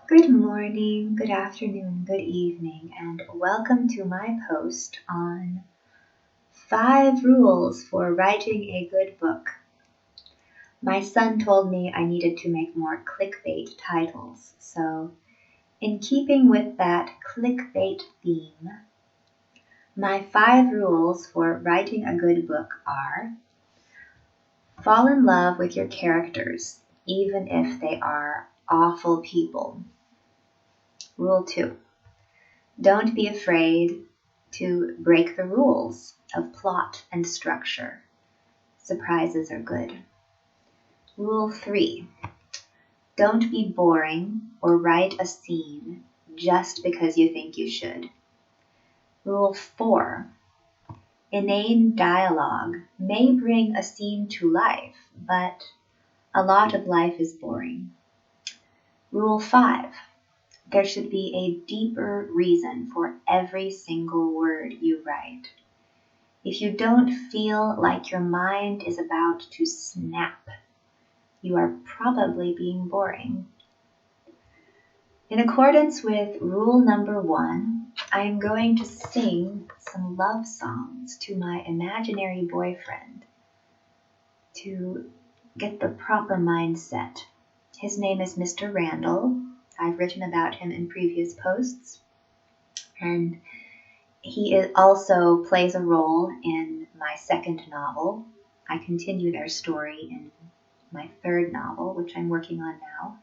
Good morning, good afternoon, good evening, and welcome to my post on 5 rules for writing a good book. My son told me I needed to make more clickbait titles, so in keeping with that clickbait theme, my 5 rules for writing a good book are: fall in love with your characters, even if they are awful people. Rule 2. Don't be afraid to break the rules of plot and structure. Surprises are good. Rule 3. Don't be boring or write a scene just because you think you should. Rule 4. Inane dialogue may bring a scene to life, but a lot of life is boring. Rule 5. There should be a deeper reason for every single word you write. If you don't feel like your mind is about to snap, you are probably being boring. In accordance with rule number 1, I am going to sing some love songs to my imaginary boyfriend to get the proper mindset. His name is Mr. Randall. I've written about him in previous posts, and he also plays a role in my second novel. I continue their story in my third novel, which I'm working on now.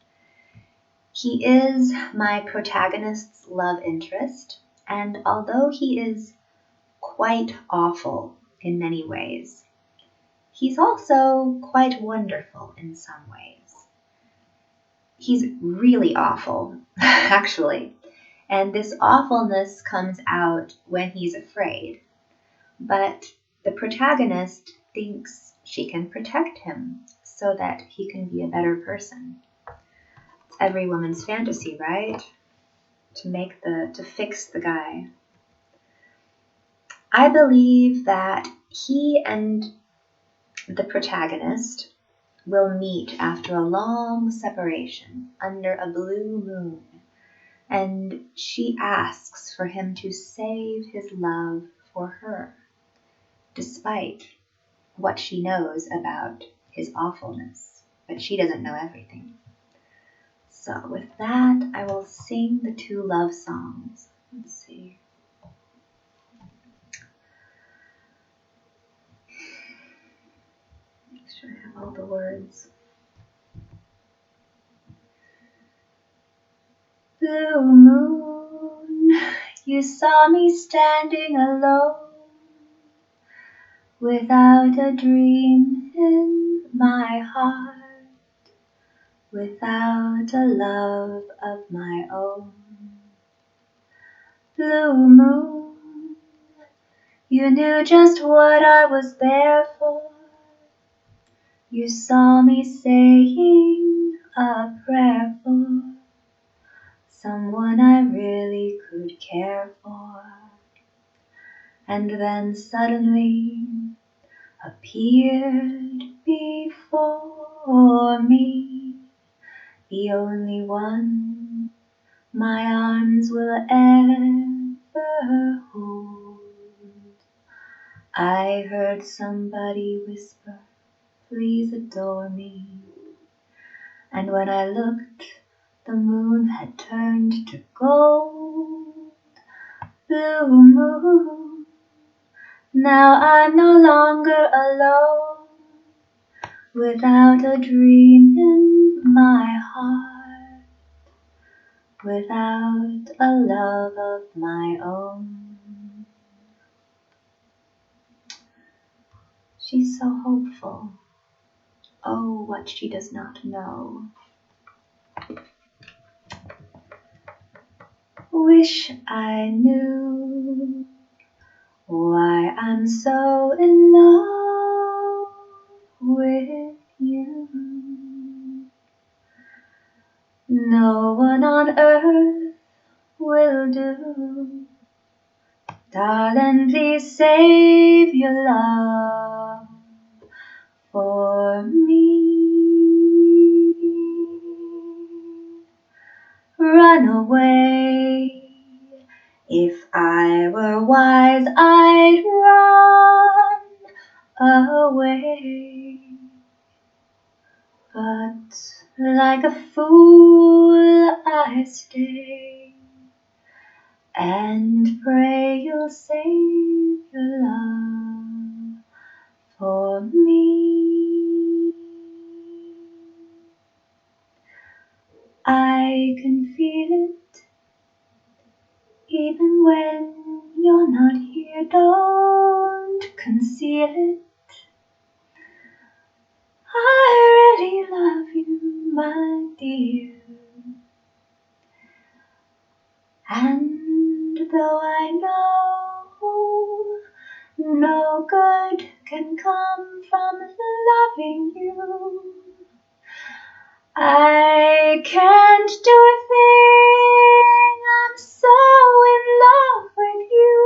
He is my protagonist's love interest, and although he is quite awful in many ways, he's also quite wonderful in some ways. He's really awful, actually, and this awfulness comes out when he's afraid. But the protagonist thinks she can protect him so that he can be a better person. It's every woman's fantasy, right? To fix the guy. I believe that he and the protagonist will meet after a long separation under a blue moon, and she asks for him to save his love for her, despite what she knows about his awfulness, but she doesn't know everything. So with that, I will sing the 2 love songs. Let's see. Make sure I have all the words. Blue moon, you saw me standing alone, without a dream in my heart, without a love of my own. Blue moon, you knew just what I was there for. You saw me saying a prayer for someone I really could care for, and then suddenly appeared before me, the only one my arms will ever hold. I heard somebody whisper, please adore me, and when I looked, the moon had turned to gold. Blue moon, now I'm no longer alone, without a dream in my heart, without a love of my own. She's so hopeful. Oh, what she does not know. Wish I knew why I'm so in love with you. No one on earth will do. Darling, please save your love for me. run away. If I were wise, I'd run away. But like a fool, I stay and pray you'll save your love for me. I can feel it even when you're not here. Don't conceal it. I really love you, my dear. And though I know no good can come from loving you, I can't do a thing. I'm so in love with you.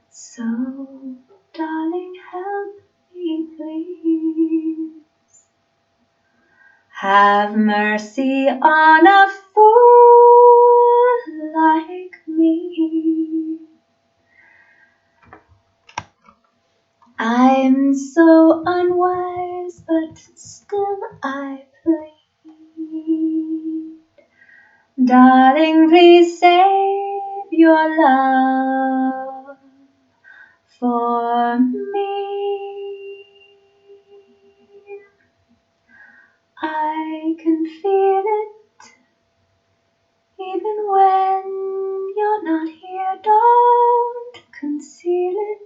So, darling, help me, please. Have mercy on a fool like me. I'm so unwise, but still I plead. Darling, please save your love for me. I can feel it even when you're not here. Don't conceal it.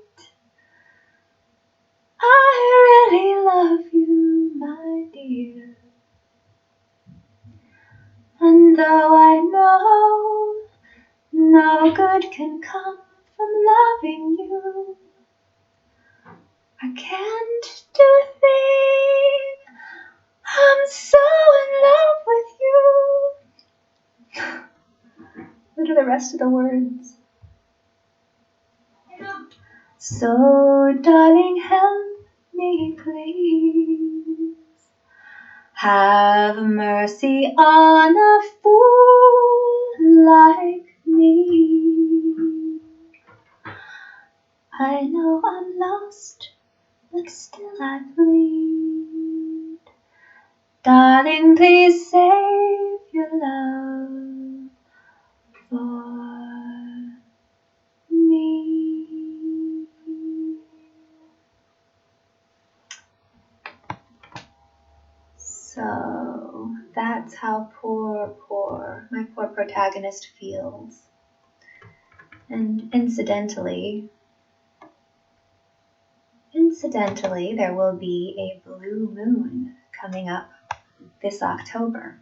I really love you, my dear. And though I know no good can come from loving you, I can't do a thing. I'm so in love with you. What are the rest of the words? So, darling, help me, please. Have mercy on a fool like me. I know I'm lost, but still I plead. Darling, please save your love for me. So that's how my poor protagonist feels. And incidentally, there will be a blue moon coming up this October.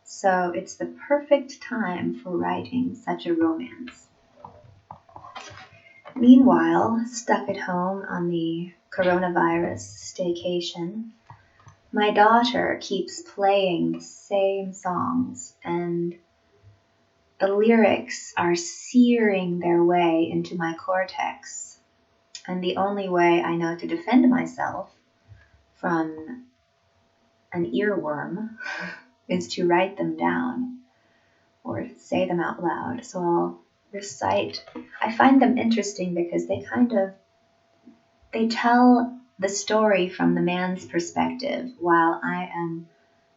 So it's the perfect time for writing such a romance. Meanwhile, stuck at home on the coronavirus staycation, my daughter keeps playing the same songs, and the lyrics are searing their way into my cortex. And the only way I know to defend myself from an earworm is to write them down or say them out loud. So I'll recite. I find them interesting because they tell the story from the man's perspective while I am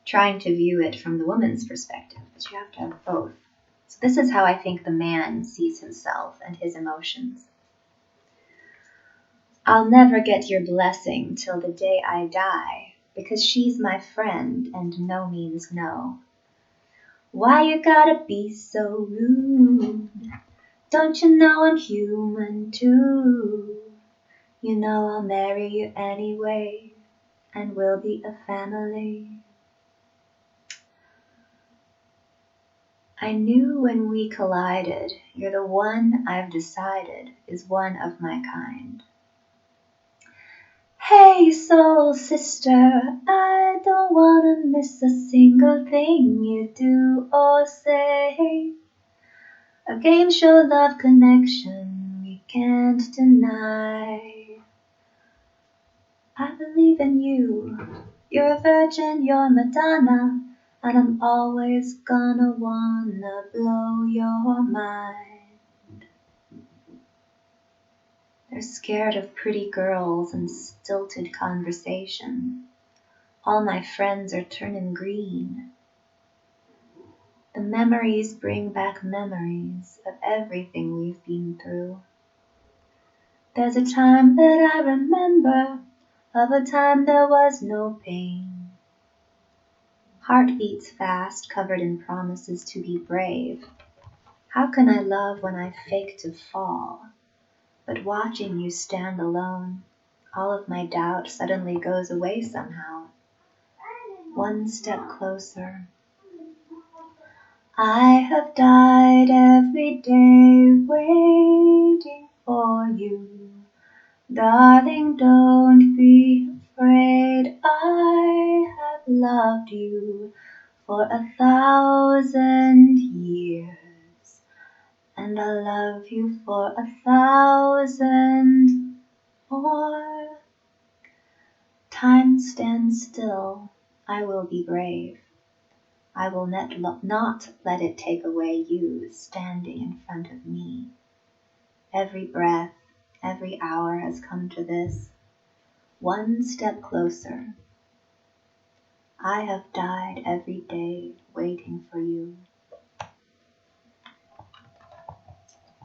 trying to view it from the woman's perspective. But you have to have both. So this is how I think the man sees himself and his emotions. I'll never get your blessing till the day I die, because she's my friend and no means no. Why you gotta be so rude? Don't you know I'm human too? You know I'll marry you anyway, and we'll be a family. I knew when we collided, you're the one I've decided is one of my kind. Hey, soul sister, I don't wanna miss a single thing you do or say. A game show love connection we can't deny. I believe in you, You're a virgin, you're Madonna, and I'm always gonna wanna blow your mind. They're scared of pretty girls and stilted conversation. All my friends are turning green. The memories bring back memories of everything we've been through. There's a time that I remember, of a time there was no pain. Heart beats fast, covered in promises to be brave. How can I love when I fake to fall? But watching you stand alone, all of my doubt suddenly goes away somehow. One step closer. I have died every day waiting for you. Darling, don't be afraid. I have loved you for 1,000 years, and I love you for 1,000 more. Time stands still. I will be brave. I will not let it take away you standing in front of me. Every breath, every hour has come to this. One step closer. I have died every day waiting for you.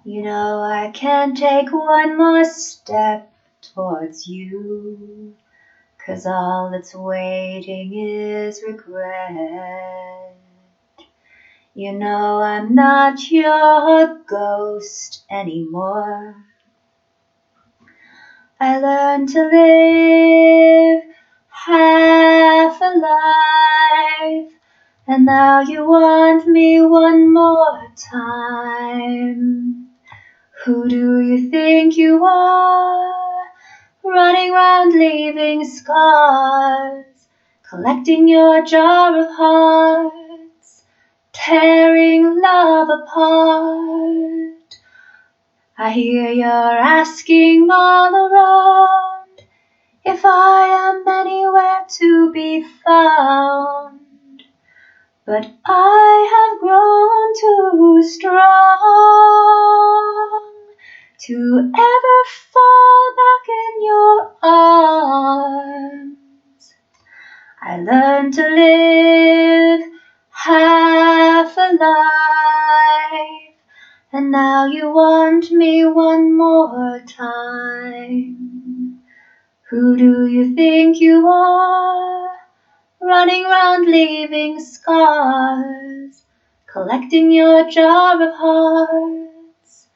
You know I can't take one more step towards you, 'cause all that's waiting is regret. You know I'm not your ghost anymore. I learned to live half a life, and now you want me one more time. Who do you think you are? Running round leaving scars, collecting your jar of hearts, tearing love apart. I hear you're asking all around if I am anywhere to be found, but I have grown too strong to ever fall back in your arms. I learned to live half a life, and now you want me one more time. Who do you think you are? Running round leaving scars, collecting your jar of hearts,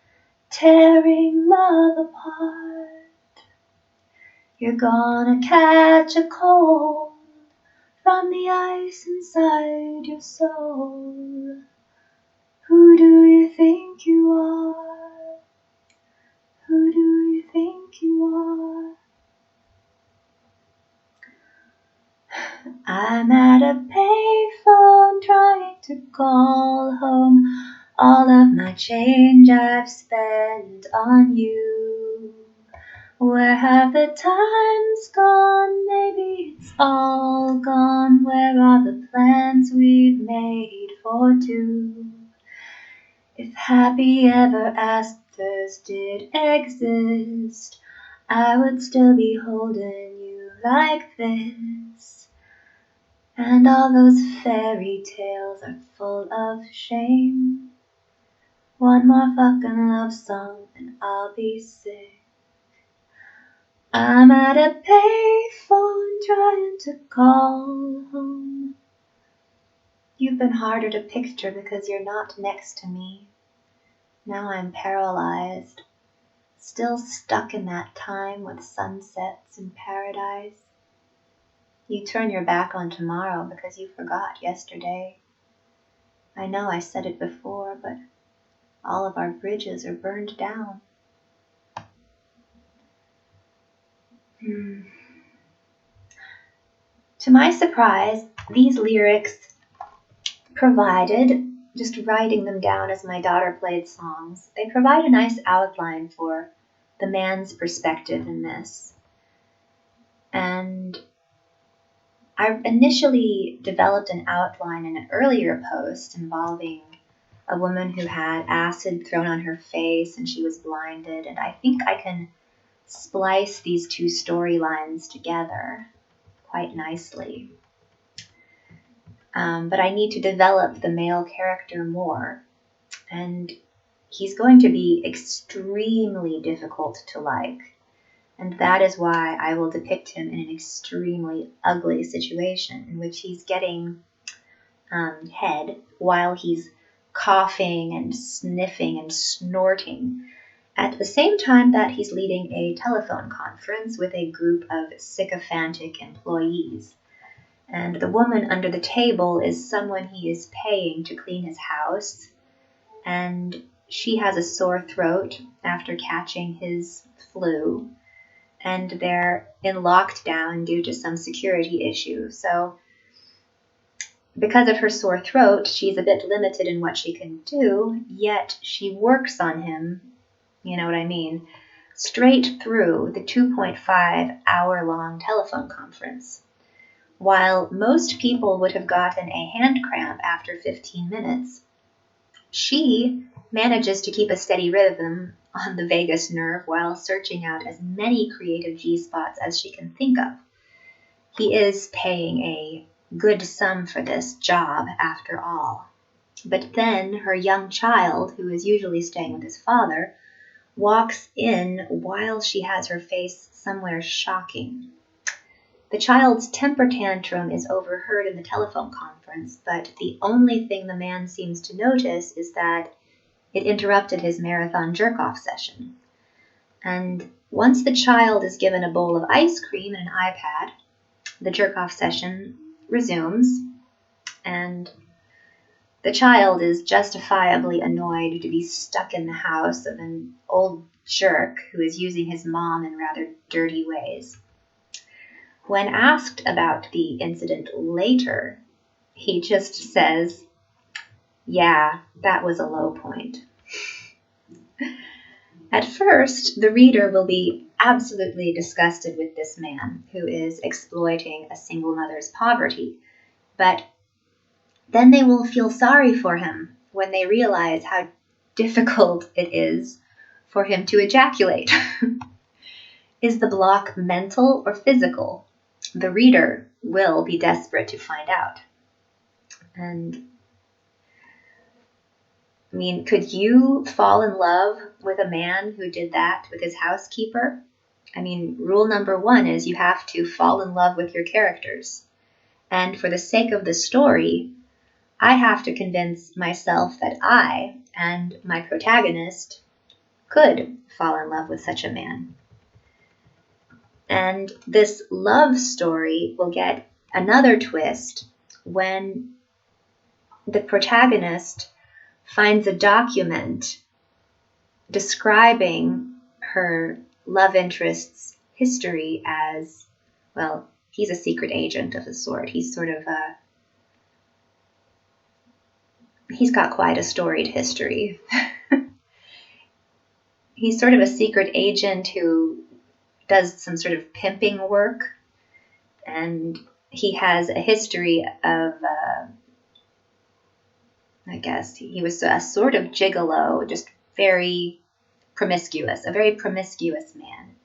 tearing love apart. You're gonna catch a cold from the ice inside your soul. Who do you think you are? Who do you think you are? I'm at a payphone trying to call home all of my change I've spent on you. Where have the times gone? Maybe it's all gone. Where are the plans we've made for two? If happy ever afters did exist, I would still be holding you like this. And all those fairy tales are full of shame. One more fucking love song and I'll be sick. I'm at a payphone trying to call home. You've been harder to picture because you're not next to me. Now I'm paralyzed, still stuck in that time with sunsets in paradise. You turn your back on tomorrow because you forgot yesterday. I know I said it before, but all of our bridges are burned down. To my surprise, these lyrics provided, just writing them down as my daughter played songs, they provide a nice outline for the man's perspective in this. And I initially developed an outline in an earlier post involving a woman who had acid thrown on her face and she was blinded, and I think I can splice these two storylines together quite nicely. But I need to develop the male character more, and he's going to be extremely difficult to like. And that is why I will depict him in an extremely ugly situation in which he's getting head while he's coughing and sniffing and snorting at the same time that he's leading a telephone conference with a group of sycophantic employees. And the woman under the table is someone he is paying to clean his house, and she has a sore throat after catching his flu, and they're in lockdown due to some security issue. So because of her sore throat, she's a bit limited in what she can do, yet she works on him, you know what I mean, straight through the 2.5-hour-long telephone conference. While most people would have gotten a hand cramp after 15 minutes, she manages to keep a steady rhythm on the vagus nerve while searching out as many creative G-spots as she can think of. He is paying a good sum for this job, after all. But then her young child, who is usually staying with his father, walks in while she has her face somewhere shocking. The child's temper tantrum is overheard in the telephone conference, but the only thing the man seems to notice is that it interrupted his marathon jerk-off session. And once the child is given a bowl of ice cream and an iPad, the jerk-off session resumes, and the child is justifiably annoyed to be stuck in the house of an old jerk who is using his mom in rather dirty ways. When asked about the incident later, he just says, "Yeah, that was a low point." At first, the reader will be absolutely disgusted with this man who is exploiting a single mother's poverty, but then they will feel sorry for him when they realize how difficult it is for him to ejaculate. Is the block mental or physical? The reader will be desperate to find out. And I mean, could you fall in love with a man who did that with his housekeeper? I mean, rule number 1 is you have to fall in love with your characters. And for the sake of the story, I have to convince myself that I and my protagonist could fall in love with such a man. And this love story will get another twist when the protagonist finds a document describing her love interest's history as, well, he's a secret agent of a sort. He's got quite a storied history. He's sort of a secret agent who does some sort of pimping work, and he has a history of, I guess, he was a sort of gigolo, just very promiscuous, a very promiscuous man.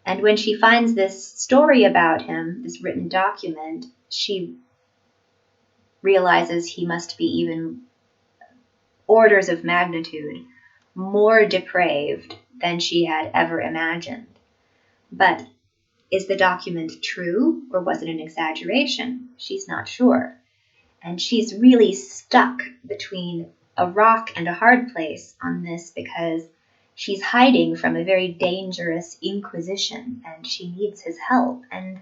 And when she finds this story about him, this written document, she realizes he must be even orders of magnitude more depraved than she had ever imagined. But is the document true, or was it an exaggeration? She's not sure. And she's really stuck between a rock and a hard place on this because she's hiding from a very dangerous Inquisition and she needs his help. And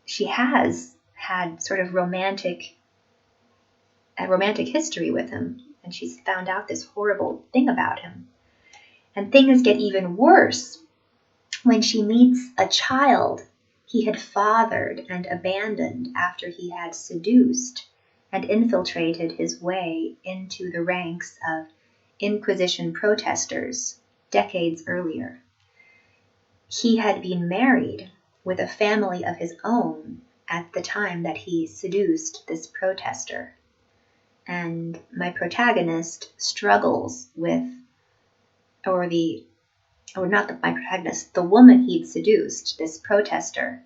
she has had sort of a romantic history with him, and she's found out this horrible thing about him. And things get even worse when she meets a child he had fathered and abandoned after he had seduced and infiltrated his way into the ranks of Inquisition protesters decades earlier. He had been married with a family of his own at the time that he seduced this protester. And my protagonist struggles with, the woman he'd seduced, this protester,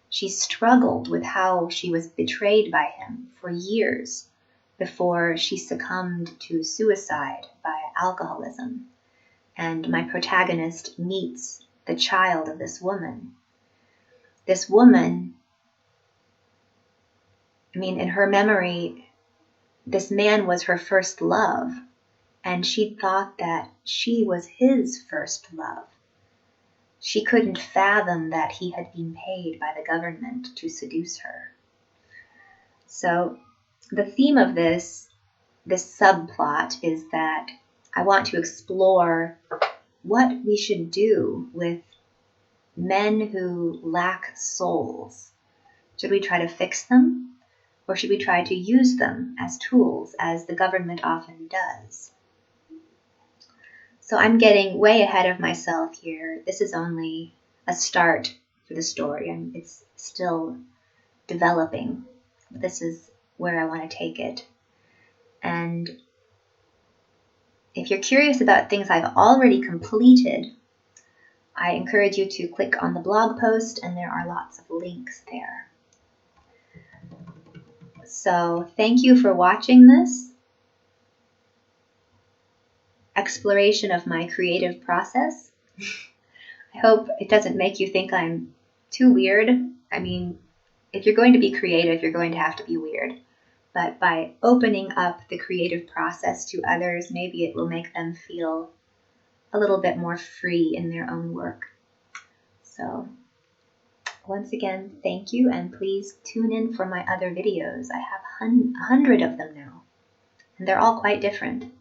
she struggled with how she was betrayed by him for years before she succumbed to suicide by alcoholism. And my protagonist meets the child of this woman. This woman, in her memory, this man was her first love, and she thought that she was his first love. She couldn't fathom that he had been paid by the government to seduce her. So the theme of this subplot is that I want to explore what we should do with men who lack souls. Should we try to fix them? Or should we try to use them as tools, as the government often does? So I'm getting way ahead of myself here. This is only a start for the story, and it's still developing. This is where I want to take it. And if you're curious about things I've already completed, I encourage you to click on the blog post, and there are lots of links there. So thank you for watching this exploration of my creative process. I hope it doesn't make you think I'm too weird. If you're going to be creative, you're going to have to be weird. But by opening up the creative process to others, maybe it will make them feel a little bit more free in their own work. So once again, thank you, and please tune in for my other videos. I have 100 of them now, and they're all quite different.